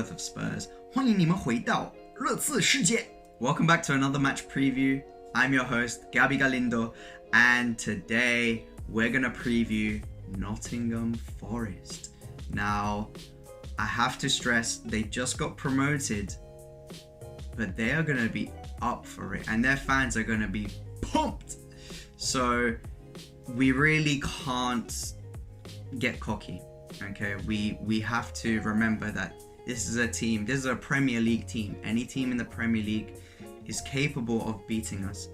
Earth of Spurs. 欢迎你们回到热刺世界. Welcome back to another match preview. I'm your host, Gabi Galindo, and today we're going to preview Nottingham Forest. Now, I have to stress, they just got promoted, but they are going to be up for it, and their fans are going to be pumped. So, we really can't get cocky, okay? We have to remember that this is a Premier League team. Any team in the Premier League is capable of beating us.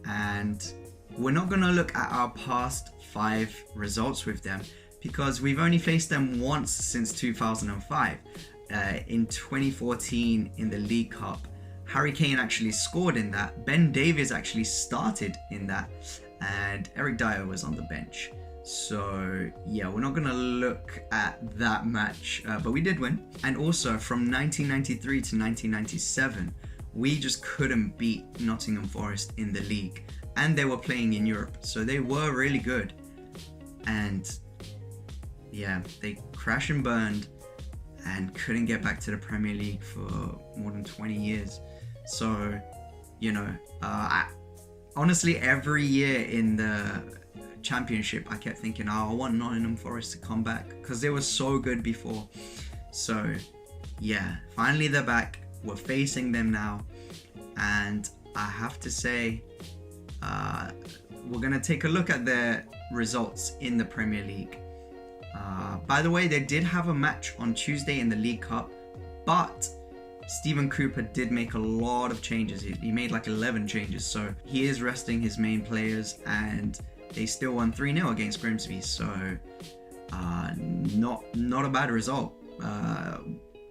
And we're not going to look at our past 5 results with them because we've only faced them once since 2005. In 2014 in the League Cup, Harry Kane actually scored in that. Ben Davies actually started in that. And Eric Dyer was on the bench. So yeah, we're not going to look at that match, but we did win. And also from 1993 to 1997, we just couldn't beat Nottingham Forest in the league. And they were playing in Europe, so they were really good. And yeah, they crashed and burned and couldn't get back to the Premier League for more than 20 years. So, you know, honestly, every year in the Championship, I kept thinking, I want Nottingham Forest to come back because they were so good before. So yeah, finally they're back. We're facing them now, and I have to say, we're going to take a look at their results in the Premier League. By the way, they did have a match on Tuesday in the League Cup, but Stephen Cooper did make a lot of changes. He made like 11 changes, so he is resting his main players, and they still won 3-0 against Grimsby. So not a bad result.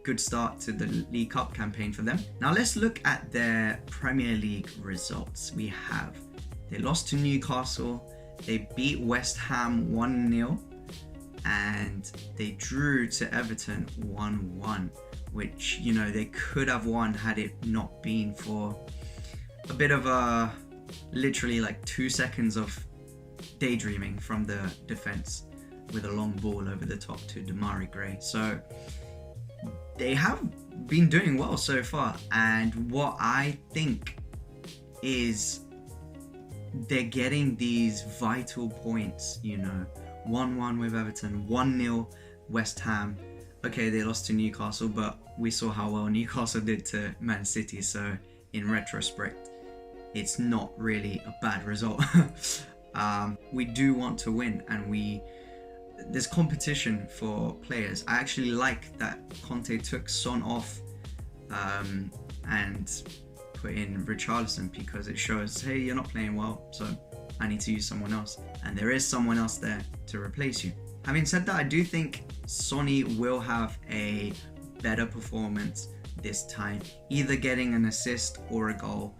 Good start to the League Cup campaign for them. Now let's look at their Premier League results. They lost to Newcastle, they beat West Ham 1-0, and they drew to Everton 1-1, which, you know, they could have won had it not been for a bit of a, literally like 2 seconds of daydreaming from the defense with a long ball over the top to Damari Gray. So they have been doing well so far, and what I think is they're getting these vital points, you know, 1-1 with Everton, 1-0 West Ham. Okay, they lost to Newcastle, but we saw how well Newcastle did to Man City, so in retrospect, it's not really a bad result. We do want to win, and there's competition for players. I actually like that Conte took Son off and put in Richarlison, because it shows, hey, you're not playing well, so I need to use someone else, and there is someone else there to replace you. Having said that, I do think Sonny will have a better performance this time, either getting an assist or a goal.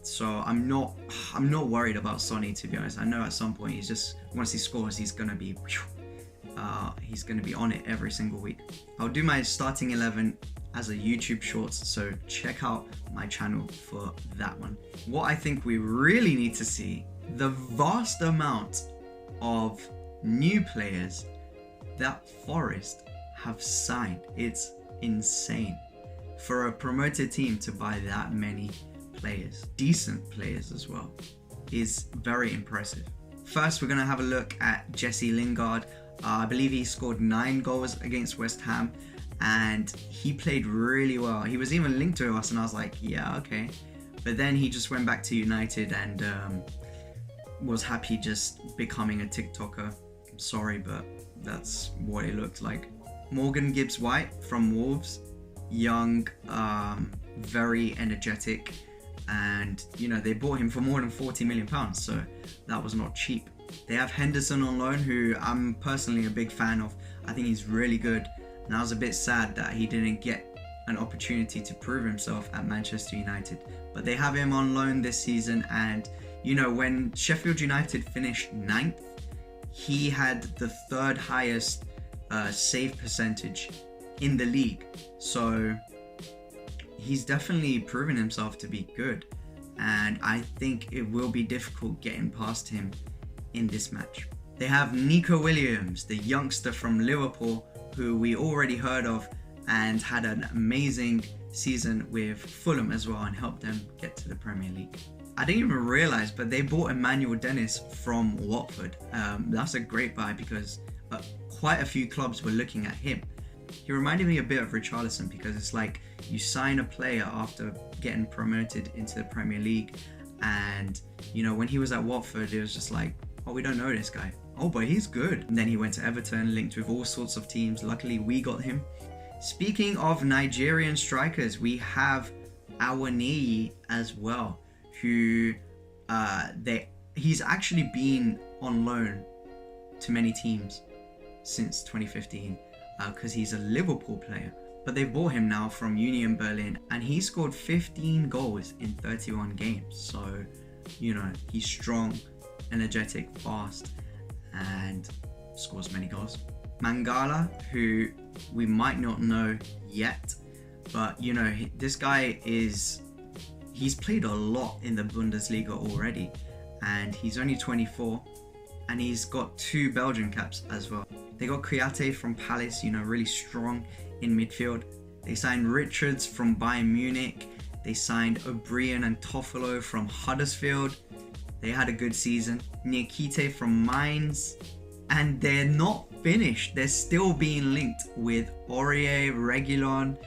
So I'm not worried about Sonny, to be honest. I know at some point once he scores, he's gonna be on it every single week. I'll do my starting 11 as a YouTube shorts, so check out my channel for that one. What I think we really need to see, the vast amount of new players that Forest have signed. It's insane for a promoted team to buy that many players, decent players as well, is very impressive. First, we're going to have a look at Jesse Lingard. I believe he scored 9 goals against West Ham, and he played really well. He was even linked to us, and I was like, yeah, okay. But then he just went back to United and was happy just becoming a TikToker. I'm sorry, but that's what it looked like. Morgan Gibbs-White from Wolves, young, very energetic, and you know, they bought him for more than £40 million, so that was not cheap. They have Henderson on loan, who I'm personally a big fan of. I think he's really good, and I was a bit sad that he didn't get an opportunity to prove himself at Manchester United, but they have him on loan this season. And you know, when Sheffield United finished 9th, he had the 3rd highest save percentage in the league, so he's definitely proven himself to be good, and I think it will be difficult getting past him in this match. They have Nico Williams, the youngster from Liverpool, who we already heard of and had an amazing season with Fulham as well and helped them get to the Premier League. I didn't even realise, but they bought Emmanuel Dennis from Watford. That's a great buy because quite a few clubs were looking at him. He reminded me a bit of Richarlison because it's like you sign a player after getting promoted into the Premier League, and when he was at Watford, it was just like, oh, we don't know this guy. Oh, but he's good. And then he went to Everton, linked with all sorts of teams. Luckily, we got him. Speaking of Nigerian strikers, we have Awoniyi as well, who he's actually been on loan to many teams since 2015 because he's a Liverpool player. But they bought him now from Union Berlin, and he scored 15 goals in 31 games. So, he's strong, energetic, fast, and scores many goals. Mangala, who we might not know yet, but this guy he's played a lot in the Bundesliga already, and he's only 24, and he's got 2 Belgian caps as well. They got Kouyaté from Palace, really strong in midfield. They signed Richards from Bayern Munich. They signed O'Brien and Toffolo from Huddersfield. They had a good season. Niakite from Mainz. And they're not finished. They're still being linked with Aurier, Reguilon,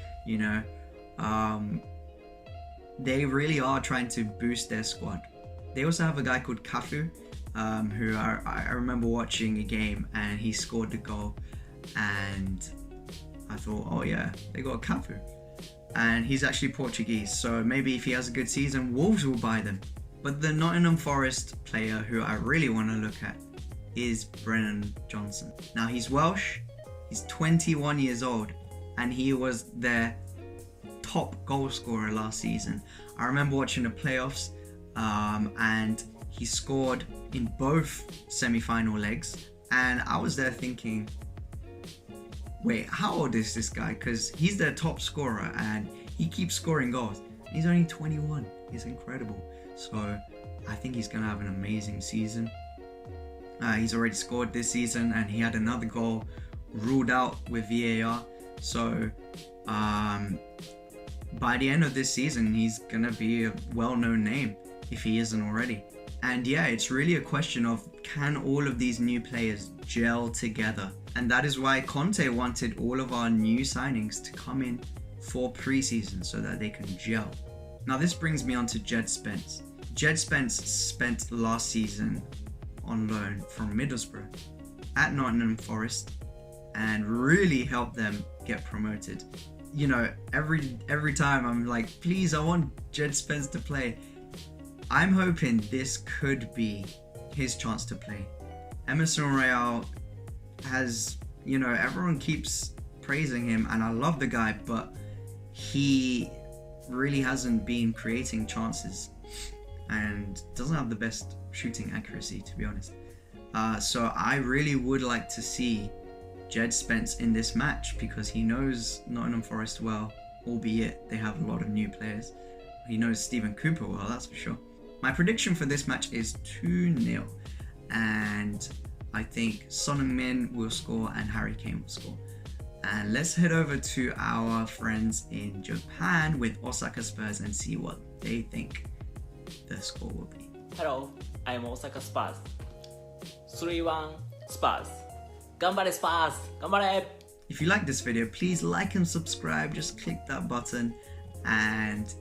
they really are trying to boost their squad. They also have a guy called Cafu, who I remember watching a game and he scored the goal, and I thought, oh yeah, they got a Cafu. And he's actually Portuguese, so maybe if he has a good season, Wolves will buy them. But the Nottingham Forest player who I really want to look at is Brennan Johnson. Now he's Welsh, he's 21 years old, and he was their top goal scorer last season. I remember watching the playoffs, and he scored in both semi-final legs, and I was there thinking, wait, how old is this guy? Because he's their top scorer and he keeps scoring goals. He's only 21. He's incredible. So I think he's going to have an amazing season. He's already scored this season, and he had another goal ruled out with VAR. So by the end of this season, he's going to be a well-known name if he isn't already. And yeah, it's really a question of, can all of these new players gel together? And that is why Conte wanted all of our new signings to come in for pre-season so that they can gel. Now this brings me on to Jed Spence. Jed Spence spent last season on loan from Middlesbrough at Nottingham Forest and really helped them get promoted. Every time I'm like, please, I want Jed Spence to play. I'm hoping this could be his chance to play. Emerson Royale has, everyone keeps praising him, and I love the guy, but he really hasn't been creating chances and doesn't have the best shooting accuracy, to be honest. So I really would like to see Jed Spence in this match because he knows Nottingham Forest well, albeit they have a lot of new players. He knows Stephen Cooper well, that's for sure. My prediction for this match is 2-0, and I think Son Heung-min will score and Harry Kane will score. And let's head over to our friends in Japan with Osaka Spurs and see what they think the score will be. Hello, I'm Osaka Spurs. 3-1 Spurs. Ganbare Spurs! Ganbare! If you like this video, please like and subscribe. Just click that button, and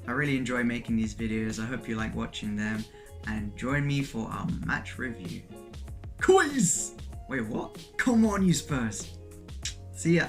I really enjoy making these videos. I hope you like watching them, and join me for our match review. COYS! Wait, what? Come on, you Spurs. See ya.